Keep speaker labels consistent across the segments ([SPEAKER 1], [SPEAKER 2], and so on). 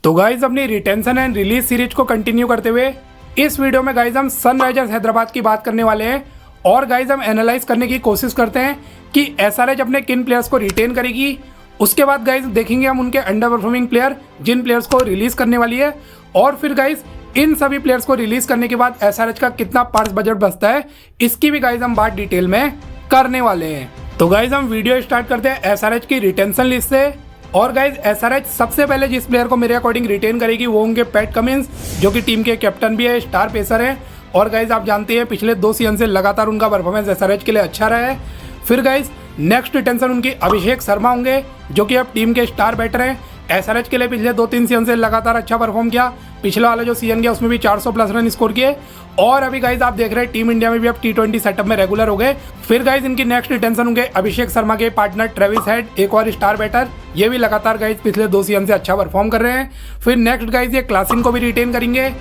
[SPEAKER 1] तो गाइज अपनी retention and release series को कंटिन्यू करते हुए इस वीडियो में गाइज हम सनराइजर्स हैदराबाद की बात करने वाले हैं और गाइज हम एनालाइज करने की कोशिश करते हैं कि एसआरएच अपने किन प्लेयर्स को रिटेन करेगी। उसके बाद गाइज देखेंगे हम उनके अंडर परफॉर्मिंग प्लेयर जिन प्लेयर्स को रिलीज करने वाली है और फिर गाइज इन सभी प्लेयर्स को रिलीज करने के बाद एसआरएच का कितना पर्स बजट बचता है इसकी भी गाइज हम बात डिटेल में करने वाले हैं। तो गाइज हम वीडियो स्टार्ट करते हैं एसआरएच की रिटेंशन लिस्ट से। और गाइज एसआरएच सबसे पहले जिस प्लेयर को मेरे अकॉर्डिंग रिटेन करेगी वो होंगे पैट कमिंस, जो कि टीम के कैप्टन भी है, स्टार पेसर है। और गाइज आप जानते हैं पिछले 2 सीजन से लगातार उनका परफॉर्मेंस एसआरएच के लिए अच्छा रहा है। फिर गाइज नेक्स्ट रिटेंशन उनकी अभिषेक शर्मा होंगे, जो कि अब टीम के स्टार बैटर हैं। एसआरएच के लिए पिछले 2-3 सीजन से लगातार अच्छा परफॉर्म किया। पिछले वाला जो सीजन गया उसमें भी 400 प्लस रन स्कोर किए और अभी गाइज आप देख रहे हैं टीम इंडिया में भी अब T20 सेटअप में रेगुलर हो गए। फिर गाइज इनकी नेक्स्ट रिटेंशन होंगे अभिषेक शर्मा के पार्टनर ट्रेविस हेड, एक और स्टार बैटर। ये भी लगातार गाइज पिछले 2 सीजन से अच्छा परफॉर्म कर रहे हैं। फिर नेक्स्ट गाइज ये क्लासिन को भी रिटेन करेंगे।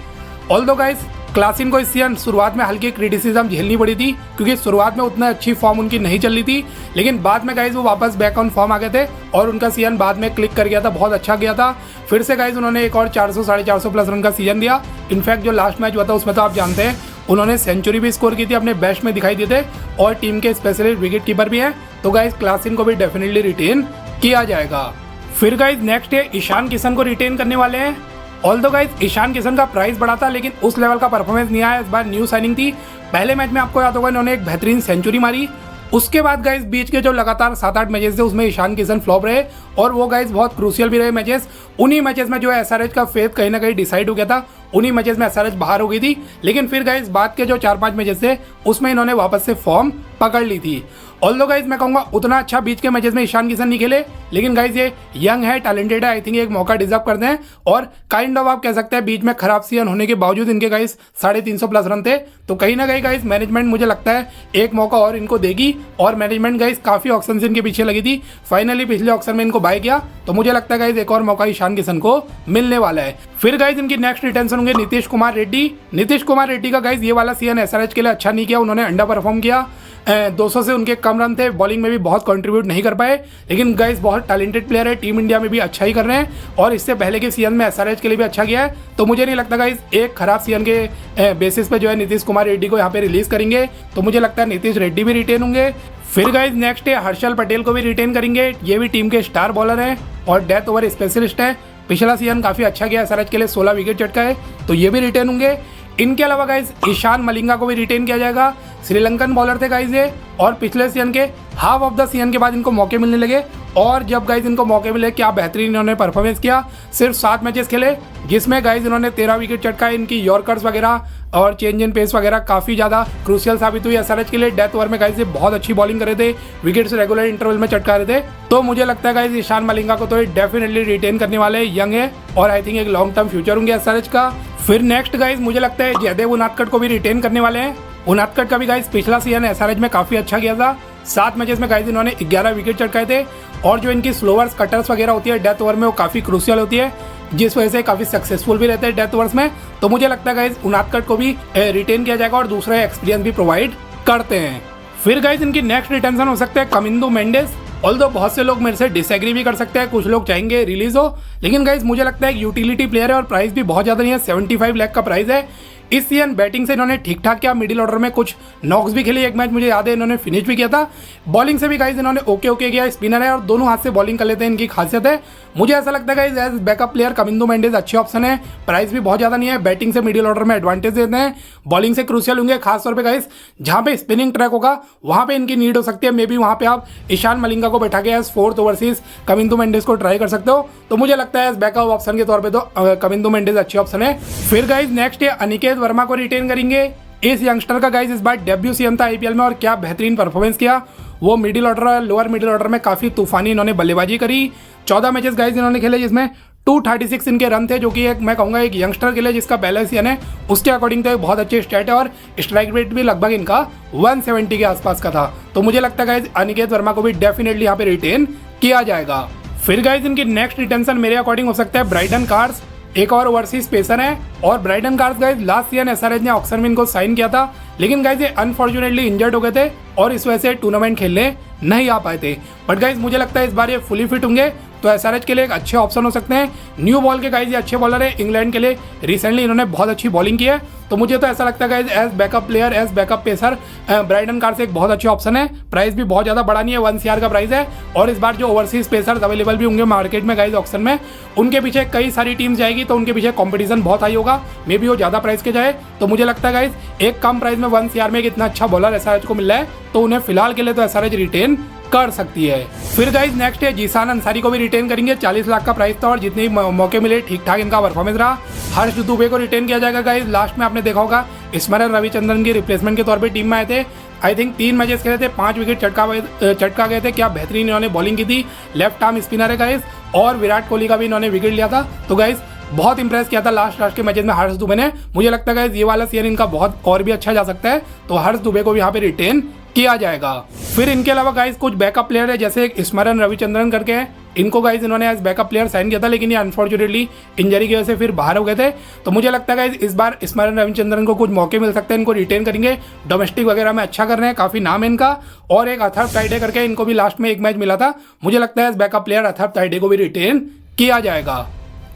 [SPEAKER 1] ऑल्दो गाइज क्लासिन को इस सीजन शुरुआत में हल्की क्रिटिसिज्म झेलनी पड़ी थी क्योंकि शुरुआत में उतना अच्छी फॉर्म उनकी नहीं चल रही थी, लेकिन बाद में गाइज वो वापस बैक ऑन फॉर्म आ गए थे और उनका सीजन बाद में क्लिक कर गया था, बहुत अच्छा गया था। फिर से गाइज उन्होंने एक और 400-450 प्लस रन का सीजन दिया। इनफैक्ट जो लास्ट मैच हुआ था उसमें तो आप जानते हैं उन्होंने सेंचुरी भी स्कोर की थी, अपने बेस्ट में दिखाई दिए थे और टीम के स्पेशलिस्ट विकेट कीपर भी हैं। तो गाइज क्लासिन को भी डेफिनेटली रिटेन किया जाएगा। फिर गाइज नेक्स्ट है ईशान किशन को रिटेन करने वाले हैं। ऑल्दो गाइज ईशान किशन का प्राइस बढ़ा था लेकिन उस लेवल का परफॉर्मेंस नहीं आया। इस बार न्यू साइनिंग थी। पहले मैच में आपको याद होगा इन्होंने एक बेहतरीन सेंचुरी मारी। उसके बाद गाइज बीच के जो लगातार 7-8 मैचेस थे उसमें ईशान किशन फ्लॉप रहे और वो गाइज बहुत क्रूशियल भी रहे मैचेस। उन्हीं मैचेस में जो एसआरएच का फेथ कहीं ना कहीं डिसाइड हो गया था, उन्हीं मैचेस में एसआरएच बाहर हो गई थी। लेकिन फिर गाइज बाद के जो 4-5 मैचेस थे उसमें इन्होंने वापस से फॉर्म पकड़ ली थी। ऑल्दो गाइज मैं कहूँगा उतना अच्छा बीच के मैचेस में ईशान किशन नहीं खेले, लेकिन गाइज ये यंग है, टैलेंटेड है, आई थिंक एक मौका डिजर्व करते हैं। और काइंड ऑफ आप कह सकते हैं बीच में खराब सीजन होने के बावजूद इनके गाइज 350 प्लस रन थे। तो कहीं ना कहीं गाइज मैनेजमेंट मुझे लगता है एक मौका और इनको देगी और मैनेजमेंट गाइज काफी ऑक्शन से इनके पीछे लगी थी। फाइनली पिछले ऑक्शन में इनको बाय किया तो मुझे लगता है गाइज एक और मौका ईशान किशन को मिलने वाला है। फिर गाइज इनकी नेक्स्ट रिटेंशन होंगे नीतीश कुमार रेड्डी। नीतीश कुमार रेड्डी का गाइज ये वाला सीजन एसआरएच के लिए अच्छा नहीं किया, उन्होंने अंडर परफॉर्म किया। 200 से उनके कम रन थे, बॉलिंग में भी बहुत कंट्रीब्यूट नहीं कर पाए, लेकिन गाइज बहुत टैलेंटेड प्लेयर है, टीम इंडिया में भी अच्छा ही कर रहे हैं और इससे पहले के सीजन में एसआरएच के लिए भी अच्छा किया है। तो मुझे नहीं लगता गाइज एक खराब सीजन के बेसिस पे जो है नीतीश कुमार रेड्डी को यहाँ पे रिलीज करेंगे। तो मुझे लगता है नीतीश रेड्डी भी रिटेन होंगे। फिर गाइज नेक्स्ट है हर्षल पटेल को भी रिटेन करेंगे। ये भी टीम के स्टार बॉलर हैं और डेथ ओवर स्पेशलिस्ट हैं। पिछला सीजन काफी अच्छा गया एसआरएच के लिए, 16 विकेट चटका है, तो ये भी रिटेन होंगे। इनके अलावा गाइज ईशान मलिंगा को भी रिटेन किया जाएगा। श्रीलंकन बॉलर थे गाइज ये और पिछले सीजन के हाफ ऑफ द सीजन के बाद इनको मौके मिलने लगे और जब गाइज इनको मौके मिले क्या बेहतरीन इन्होंने परफॉर्मेंस किया। सिर्फ 7 मैचेस खेले जिसमें गाइज इन्होंने 13 विकेट चटकाए। इनकी यॉर्कर्स वगैरह और चेंज इन पेस वगैरह काफ़ी ज़्यादा क्रूशियल साबित हुई एसआरएच के लिए। डेथ ओवर में गाइज ये बहुत अच्छी बॉलिंग कर रहे थे, विकेट्स रेगुलर इंटरवल में चटका रहे थे। तो मुझे लगता है गाइज ईशान मलिंगा को तो डेफिनेटली रिटेन करने वाले, यंग है और आई थिंक एक लॉन्ग टर्म फ्यूचर होंगे एसआरएच का। फिर नेक्स्ट गाइज मुझे लगता है जयदेव उनादकट को भी रिटेन करने वाले हैं। उनादकट का भी गाइज पिछला सीजन एसआरएच में काफ़ी अच्छा गया था। 7 मैचेस में गाइज इन्होंने 11 विकेट चटकाए थे और जो इनकी स्लोवर्स कटर्स वगैरह होती है डेथ ओवर में वो काफ़ी क्रूशियल होती है, जिस वजह से काफ़ी सक्सेसफुल भी रहते हैं डेथ ओवर्स में। तो मुझे लगता है गाइज उनादकट को भी रिटेन किया जाएगा और दूसरा एक्सपीरियंस भी प्रोवाइड करते हैं। फिर गाइज इनकी नेक्स्ट रिटेंशन हो सकता है कमिंदो मेंडिस। ऑल्दो बहुत से लोग मेरे से डिसएग्री भी कर सकते हैं, कुछ लोग चाहेंगे रिलीज हो, लेकिन गाइज मुझे लगता है यूटिलिटी प्लेयर है और प्राइस भी बहुत ज़्यादा नहीं है, 75 लाख का प्राइस है। इस सीजन बैटिंग से इन्होंने ठीक ठाक किया, मिडिल ऑर्डर में कुछ नॉक्स भी खेली, एक मैच मुझे याद है इन्होंने फिनिश भी किया था। बॉलिंग से भी गाइज इन्होंने ओके किया, स्पिनर है और दोनों हाथ से बॉलिंग कर लेते हैं, इनकी खासियत है। मुझे ऐसा लगता है guys as backup player Kamindu Mendis अच्छे ऑप्शन है, प्राइस भी बहुत ज़्यादा नहीं है, बैटिंग से मिडिल ऑर्डर में एडवांटेज देते हैं, बॉलिंग से क्रूशियल होंगे खासतौर पर गाइज जहाँ पे स्पिनिंग ट्रैक होगा वहाँ पे इनकी नीड हो सकती है। मे बी वहाँ पे आप ईशान मलिंगा को बैठा के एज 4th ओवरसीज कमिंदो मेंडिस को ट्राई कर सकते हो। तो मुझे लगता है एज बैकअप ऑप्शन के तौर पर तो कमिंदो मेंडिस अच्छी ऑप्शन है। फिर गाइज नेक्स्ट है अनिकेत वर्मा को रिटेन करेंगे। इस यंगस्टर का गाइज इस बार डेब्यू सीजन था आईपीएल में और क्या बेहतरीन परफॉर्मेंस किया। वो middle order lower middle order में काफ़ी तूफानी इन्होंने बल्लेबाजी करी। 14 मैचेस गाइज इन्होंने खेले जिसमें 236 इनके रन थे, जो कि एक मैं कहूँगा एक यंगस्टर के लिए जिसका पहला सीजन है उसके अकॉर्डिंग तो एक बहुत अच्छे स्टैट है और स्ट्राइक रेट भी लगभग इनका 170 के आसपास का था। तो मुझे लगता है गाइज अनिकेत वर्मा को भी डेफिनेटली यहाँ पे रिटेन किया जाएगा। फिर गाइज इनकी नेक्स्ट रिटेंशन मेरे अकॉर्डिंग हो सकता है ब्राइडन कार्स, एक और ओवरसीज पेसर है और Brydon Carse guys last season SRH ने ऑक्शन में इनको साइन किया था, लेकिन गाइज ये अनफॉर्चुनेटली इंजर्ड हो गए थे और इस वजह से टूर्नामेंट खेलने नहीं आ पाए थे। बट गाइज मुझे लगता है इस बार ये फुली फिट होंगे तो एसआरएच के लिए एक अच्छे ऑप्शन हो सकते हैं। न्यू बॉल के गाइज ये अच्छे बॉलर है, इंग्लैंड के लिए रिसेंटली इन्होंने बहुत अच्छी बॉलिंग की है। तो मुझे तो ऐसा लगता है guys as backup player, as backup pacer Brydon Carse एक बहुत अच्छे ऑप्शन है। प्राइस भी बहुत ज़्यादा बड़ा नहीं है, 1 CR का प्राइस है। और इस बार जो ओवरसीज पेसर्स अवेलेबल भी होंगे मार्केट में गाइज ऑप्शन में, उनके पीछे कई सारी टीम्स जाएगी, तो उनके पीछे कंपटीशन बहुत हाई होगा। मे बी वो ज़्यादा प्राइस के जाए, तो मुझे लगता है गाइज एक कम प्राइस में 1 CR में एक इतना अच्छा बॉलर एसआरएच को मिल रहा है, तो उन्हें फिलहाल के लिए तो एसआरएच रिटेन कर सकती है। फिर गाइज नेक्स्ट है जीसान अंसारी को भी रिटेन करेंगे। 40 लाख का प्राइस था और जितने मौके मिले ठीक ठाक इनका परफॉर्मेंस रहा। हर्ष दुबे को रिटेन किया जाएगा गाइज। लास्ट में आपने देखा होगा स्मरण रविचंद्रन की रिप्लेसमेंट के तौर पे टीम में आए थे। आई थिंक 3 मैचेस खेले थे, 5 विकेट चटका गए थे। क्या बेहतरीन इन्होंने बॉलिंग की थी, लेफ्ट आर्म स्पिनर है गाइज। और विराट कोहली का भी इन्होंने विकेट लिया था। तो गाइज बहुत इंप्रेस किया था लास्ट के मैचेस में हर्ष दुबे ने। मुझे लगता है गाइज ये वाला सीजन इनका बहुत और भी अच्छा जा सकता है, तो हर्ष दुबे को भी यहाँ पे रिटेन किया जाएगा। फिर इनके अलावा गाइज कुछ बैकअप प्लेयर है, जैसे एक स्मरण रविचंद्रन करके है। इनको गाइज इन्होंने एज बैकअप प्लेयर साइन किया था, लेकिन ये अनफॉर्चुनेटली इंजरी की वजह से फिर बाहर हो गए थे। तो मुझे लगता है गाइज इस बार स्मरण रविचंद्रन को कुछ मौके मिल सकते हैं, इनको रिटेन करेंगे। डोमेस्टिक वगैरह में अच्छा कर रहे हैं, काफी नाम है इनका। और एक अथर्व ताइडे करके इनको भी लास्ट में एक मैच मिला था। मुझे लगता है as backup player Atharva Taide को भी रिटेन किया जाएगा।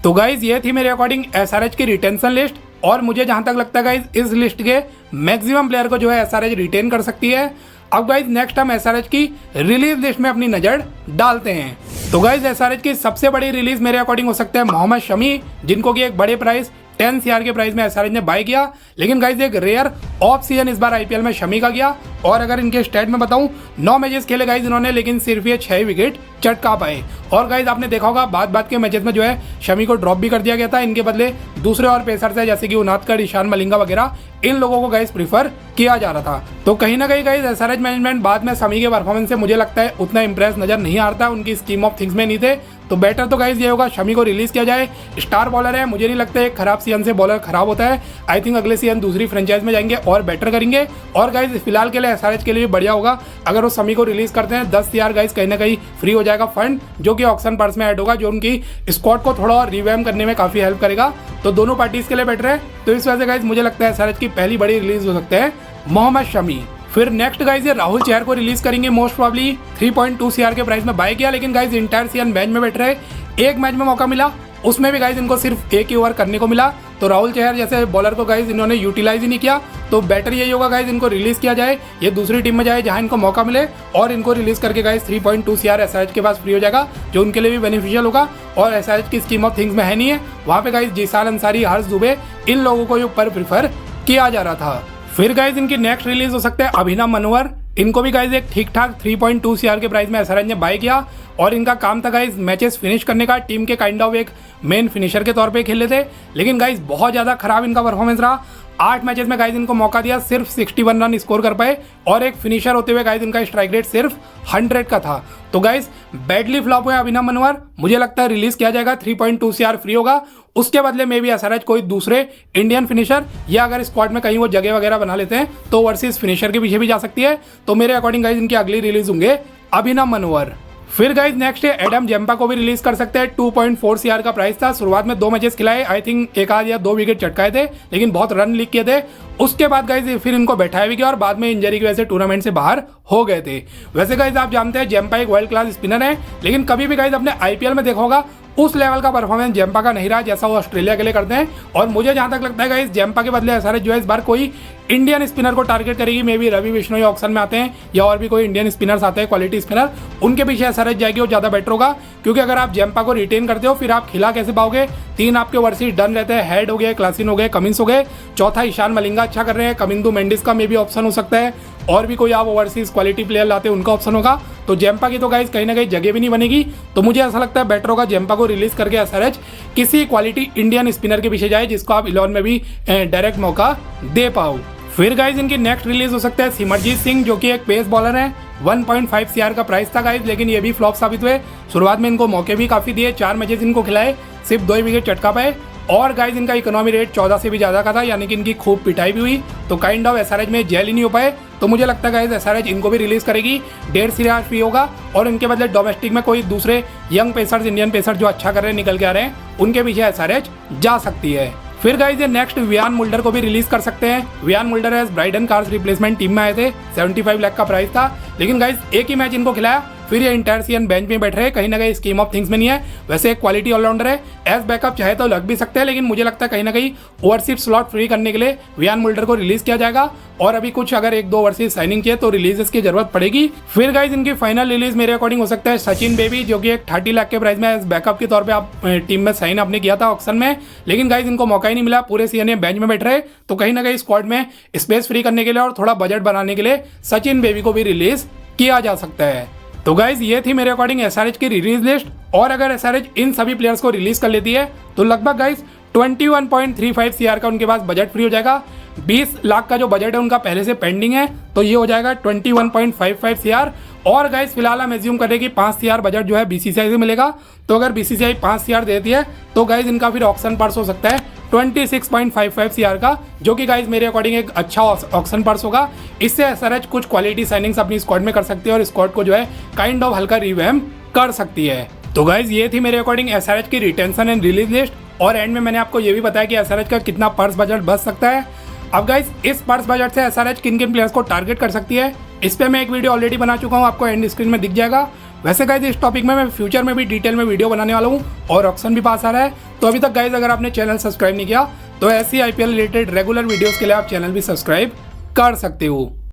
[SPEAKER 1] तो गाइज ये थी मेरे अकॉर्डिंग एसआरएच की रिटेंशन लिस्ट। और मुझे जहां तक लगता है गाइज इस लिस्ट के मैक्सिमम प्लेयर को जो है एसआरएच रिटेन कर सकती है। अब गाइज नेक्स्ट हम एसआरएच की रिलीज लिस्ट में अपनी नजर डालते हैं। तो गाइज एसआरएच की सबसे बड़ी रिलीज मेरे अकॉर्डिंग हो सकता है मोहम्मद शमी, जिनको कि एक बड़े प्राइस 10 CR के प्राइस में एसआरएच ने बाय किया। लेकिन गाइज एक रेयर ऑफ सीजन इस बार आईपीएल में शमी का गया। और अगर इनके स्टेट में बताऊं, 9 मैचेस खेले गाइज इन्होंने, लेकिन सिर्फ ये 6 विकेट चटका पाए। और गाइज आपने देखा होगा बात के मैचेस में जो है शमी को ड्रॉप भी कर दिया गया था। इनके बदले दूसरे और पेसर्स है, जैसे कि उनादकर, ईशान मलिंगा वगैरह, इन लोगों को गाइज प्रीफर किया जा रहा था। तो कहीं ना कहीं गाइज एसआरएच मैनेजमेंट बाद में शमी के परफॉर्मेंस से मुझे लगता है उतना इंप्रेस नजर नहीं आता, उनकी स्कीम ऑफ थिंग्स में नहीं थे। तो बेटर तो गाइज ये होगा शमी को रिलीज किया जाए। स्टार बॉलर है, मुझे नहीं लगता एक खराब सीजन से बॉलर खराब होता है। आई थिंक अगले सीजन दूसरी फ्रेंचाइज में जाएंगे और बेटर करेंगे। और गाइज फिलहाल के लिए एसआरएच के लिए बढ़िया होगा अगर वो शमी को रिलीज करते हैं। 10 CR गाइज कहीं ना कहीं फ्री हो जाएगा फंड, जो कि ऑक्शन पर्स में ऐड होगा, जो उनकी स्क्वाड को थोड़ा और रिवैम करने में काफी हेल्प करेगा। तो दोनों पार्टीज के लिए बेटर है। तो इस वजह से गाइज मुझे लगता है एसआरएच की पहली बड़ी रिलीज हो सकते हैं मोहम्मद शमी। फिर नेक्स्ट गाइज ये राहुल चहर को रिलीज करेंगे, मोस्ट प्रॉब्ली 3.2 CR के प्राइस में बाय किया। लेकिन गाइज इंटायर सीजन बेंच में बैठ रहे, एक मैच में मौका मिला, उसमें भी गाइज इनको सिर्फ एक ही ओवर करने को मिला। तो राहुल चहर जैसे बॉलर को गाइज इन्होंने यूटिलाइज ही नहीं किया। तो बेटर यही होगा गाइज इनको रिलीज किया जाए, ये दूसरी टीम में जाए जहां इनको मौका मिले, और इनको रिलीज करके गाइज 3.2 CR एसआरएच के पास फ्री हो जाएगा, जो उनके लिए भी बेनिफिशियल होगा। और एसआरएच की स्कीम ऑफ थिंग्स में है नहीं है, वहां पे गाइज जीसान अंसारी, हर्ष दुबे, इन लोगों को ऊपर प्रीफर किया जा रहा था। फिर गाइज इनकी नेक्स्ट रिलीज हो सकते हैं अभिनव मनोहर। इनको भी गाइज एक ठीक ठाक 3.2 CR के प्राइस में एसआरएच ने बाय किया। और इनका काम था गाइज मैचेस फिनिश करने का, टीम के काइंड ऑफ एक मेन फिनिशर के तौर पे खेले थे। लेकिन गाइज बहुत ज़्यादा खराब इनका परफॉर्मेंस रहा। 8 मैचेस में गाइज इनको मौका दिया, सिर्फ 61 रन स्कोर कर पाए। और एक फिनिशर होते हुए गाइज इनका स्ट्राइक रेट सिर्फ 100 का था। तो गाइज बैडली फ्लॉप हुए अभिनव मनोहर। मुझे लगता है रिलीज किया जाएगा, 3.2 CR फ्री होगा। उसके बदले में भी एसआरएच कोई दूसरे इंडियन फिनिशर, या अगर स्क्वाड में कहीं वो जगह वगैरह बना लेते हैं तो ओवरसीज फिनिशर के पीछे भी जा सकती है। तो मेरे अकॉर्डिंग गाइज इनकी अगली रिलीज होंगे अभिनव मनोहर। फिर गाइज नेक्स्ट है एडम जेम्पा को भी रिलीज कर सकते हैं। 2.4 CR का प्राइस था। शुरुआत में 2 मैचेस खिलाए, आई थिंक एक आध या 2 विकेट चटकाए थे, लेकिन बहुत रन लीक किए थे। उसके बाद गाइज फिर इनको बैठाया भी गया और बाद में इंजरी की वजह से टूर्नामेंट से बाहर हो गए थे। वैसे गाइज आप जानते हैं जेम्पा एक वर्ल्ड क्लास स्पिनर है, लेकिन कभी भी गाइज अपने आईपीएल में देखा होगा उस लेवल का परफॉर्मेंस जेम्पा का नहीं रहा जैसा वो ऑस्ट्रेलिया के लिए करते हैं। और मुझे जहां तक लगता है गाइज जेम्पा के बदले एसआरएच जो है इस बार कोई इंडियन स्पिनर को टारगेट करेगी। Maybe Ravi Bishnoi auction में आते हैं, या और भी कोई इंडियन स्पिनर्स आते हैं क्वालिटी स्पिनर, उनके पीछे एसआरएच जाएगी, वो ज़्यादा बेटर होगा। क्योंकि अगर आप जेम्पा को रिटेन करते हो फिर आप खिला कैसे पाओगे। 3 आपके ओवरसीज डन रहते हैं, हेड हो गए, क्लासिन हो गए, कमिंस हो गए। चौथा ईशान मलिंगा अच्छा कर रहे हैं, कमिंदू मेंडिस का मे भी ऑप्शन हो सकता है, और भी कोई आप ओवरसीज क्वालिटी प्लेयर लाते हैं उनका ऑप्शन होगा। तो जेम्पा की तो गाइज कहीं ना कहीं जगह भी नहीं बनेगी। तो मुझे ऐसा लगता है बेटर होगा जेम्पा को रिलीज करके एसआरएच किसी क्वालिटी इंडियन स्पिनर के पीछे जाए, जिसको आप 11 में भी डायरेक्ट मौका दे पाओ। फिर गाइज इनकी नेक्स्ट रिलीज हो सकता है सिमरजीत सिंह, जो कि एक पेस बॉलर है। 1.5 CR का प्राइस था गाइज, लेकिन ये भी फ्लॉप साबित हुए। शुरुआत में इनको मौके भी काफी दिए, 4 मैचेस इनको खिलाए, सिर्फ 2 विकेट चटका पाए। और गाइज इनका इकोनॉमी रेट 14 से भी ज्यादा का था, यानी कि इनकी खूब पिटाई भी हुई। तो काइंड ऑफ एसआरएच में जेल ही नहीं हो पाए। तो मुझे लगता है गाइज एसआरएच इनको भी रिलीज करेगी, 1.5 CR फ्री होगा। और इनके बदले डोमेस्टिक में कोई दूसरे यंग पेसर्स, इंडियन पेसर जो अच्छा कर रहे हैं, निकल के आ रहे हैं, उनके पीछे एसआरएच जा सकती है। फिर गाइज ये नेक्स्ट वियान मुल्डर को भी रिलीज कर सकते हैं। Wiaan Mulder as Brydon Carse replacement team में आए थे, 75 लाख का प्राइस था। लेकिन गाइज एक ही मैच इनको खिलाया, फिर ये इंटायर सीजन बेंच में बैठ रहे हैं, कहीं ना कहीं स्कीम ऑफ थिंग्स में नहीं है। वैसे एक क्वालिटी ऑलराउंडर है, एज बैकअप चाहे तो लग भी सकते हैं, लेकिन मुझे लगता है कहीं ना कहीं ओवरसीज स्लॉट फ्री करने के लिए वियान मुल्डर को रिलीज किया जाएगा और अभी कुछ अगर 1-2 ओवरसीज साइनिंग चाहिए तो रिलीजेस की जरूरत पड़ेगी। फिर गाइज इनकी फाइनल रिलीज मेरे अकॉर्डिंग हो सकता है सचिन बेबी, जो कि एक 30 लाख के प्राइस में बैकअप के तौर पे आप टीम में साइन आपने किया था ऑक्शन में, लेकिन गाइज इनको मौका ही नहीं मिला, पूरे सीजन ये बेंच में बैठ रहे। तो कहीं ना कहीं स्क्वाड में स्पेस फ्री करने के लिए और थोड़ा बजट बनाने के लिए सचिन बेबी को भी रिलीज किया जा सकता है। तो गाइज ये थी मेरे अकॉर्डिंग एसआरएच की रिलीज लिस्ट, और अगर एसआरएच इन सभी प्लेयर्स को रिलीज कर लेती है तो लगभग गाइज 21.35 CR का उनके पास बजट फ्री हो जाएगा। 20 लाख का जो बजट है उनका पहले से पेंडिंग है, तो ये हो जाएगा 21.55 CR। और गाइस फिलहाल हम एज्यूम करें कि 5 CR बजट जो है बीसीसीआई से मिलेगा, तो अगर बीसीसीआई 5 CR देती है तो गाइस इनका फिर ऑक्शन पर्स हो सकता है 26.55 CR का, जो कि गाइस मेरे अकॉर्डिंग एक अच्छा ऑक्शन पर्स होगा। इससे एसआरएच कुछ क्वालिटी साइनिंग्स अपनी स्क्वाड में कर सकती है और स्क्वाड को जो है काइंड ऑफ हल्का रिवैम्प कर सकती है। तो गाइज ये थी मेरे अकॉर्डिंग एसआरएच की रिटेंशन एंड रिलीज लिस्ट, और एंड में मैंने आपको ये भी बताया कि एसआरएच का कितना पर्स बजट बच सकता है। अब गाइज इस पर्स बजट से एसआरएच किन किन प्लेयर्स को टारगेट कर सकती है, इस पे मैं एक वीडियो ऑलरेडी बना चुका हूँ, आपको एंड स्क्रीन में दिख जाएगा। वैसे गाइज इस टॉपिक में मैं फ्यूचर में भी डिटेल में वीडियो बनाने वाला हूँ और ऑक्शन भी पास आ रहा है। तो अभी तक गाइज अगर आपने चैनल सब्सक्राइब नहीं किया तो ऐसी आईपीएल रिलेटेड रेगुलर वीडियोस के लिए आप चैनल भी सब्सक्राइब कर सकते हो।